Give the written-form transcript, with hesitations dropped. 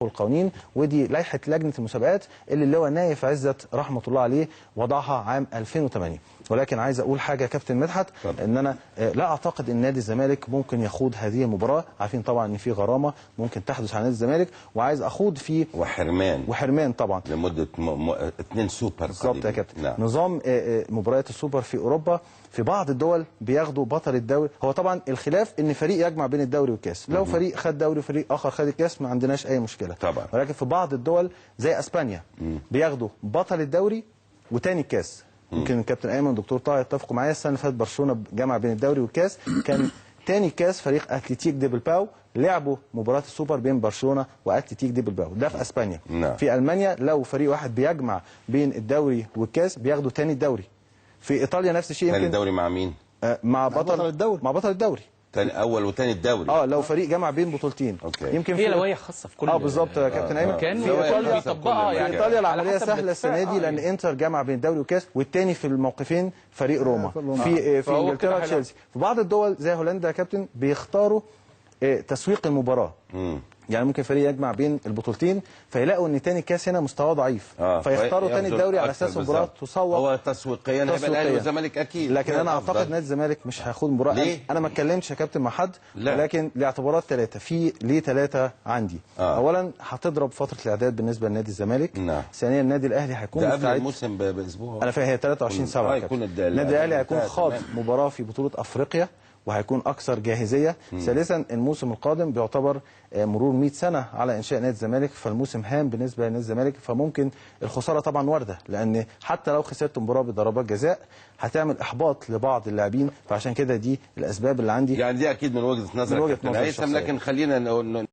والقوانين، ودي لائحه لجنه المسابقات اللي اللواء نايف عزت رحمه الله عليه وضعها عام 2008. ولكن عايز اقول حاجه يا كابتن مدحت، ان انا لا اعتقد ان نادي الزمالك ممكن يخوض هذه المباراه، عارفين طبعا ان في غرامه ممكن تحدث على نادي الزمالك، وعايز اخوض في وحرمان طبعا لمده 2 سوبر. بالظبط يا كابتن. نظام مباريات السوبر في اوروبا في بعض الدول بياخدوا بطل الدوري، هو طبعا الخلاف ان فريق يجمع بين الدوري والكاس، لو فريق خد دوري وفريق اخر خد الكاس ما عندناش اي مشكله طبعا. ولكن في بعض الدول زي اسبانيا بياخدوا بطل الدوري وتاني الكاس. يمكن الكابتن ايمن والدكتور طه يتفقوا معايا، السنه اللي فاتت برشلونه جمع بين الدوري والكاس، كان تاني كاس فريق اتلتيك دي بلباو، لعبوا مباراه السوبر بين برشلونه واتلتيك دي بلباو، ده في اسبانيا. في المانيا لو فريق واحد بيجمع بين الدوري والكاس بياخدوا تاني الدوري. في ايطاليا نفس الشيء. تاني الدوري مع مين؟ مع بطل الدوري. مع بطل الدوري. تاني اول وتاني الدوري. لو فريق جمع بين بطولتين. أوكي. يمكن هي لوائح خاصه في كل بالظبط يا كابتن ايمن. في ايطاليا بيطبقها يعني في ايطاليا العمليه سهله السنه دي، لان انتر جمع بين الدوري والكاس، والتاني في الموقفين فريق روما. في انجلترا تشيلسي. في بعض الدول زي هولندا يا كابتن بيختاروا تسويق المباراه. يعني ممكن فريق يجمع بين البطولتين فيلاقوا ان تاني كاس هنا مستواه ضعيف، فيختاروا تاني الدوري على اساس المباراه تسوق. هو تسويقيا هيبقى الاهلي والزمالك اكيد، لكن انا اعتقد نادي الزمالك مش هياخد مباراه. انا ما اتكلمتش يا كابتن مع حد، ولكن لاعتبارات ثلاثه. ليه ثلاثه عندي؟ اولا هتضرب فتره الاعداد بالنسبه لنادي الزمالك. ثانيا النادي الاهلي هيكون قبل الموسم باسبوع. انا فاهم هي 23/7. النادي الاهلي هيكون خاض مباراه في بطوله افريقيا وهيكون اكثر جاهزيه. ثالثا الموسم القادم بيعتبر مرور 100 سنه على انشاء نادي الزمالك، فالموسم هام بالنسبه لنادي الزمالك، فممكن الخساره طبعا وارده، لان حتى لو خسرت مباراه بضربات جزاء هتعمل احباط لبعض اللاعبين، فعشان كده دي الاسباب اللي عندي. يعني دي اكيد من وجهه نظرك من وجهه نظري، لكن خلينا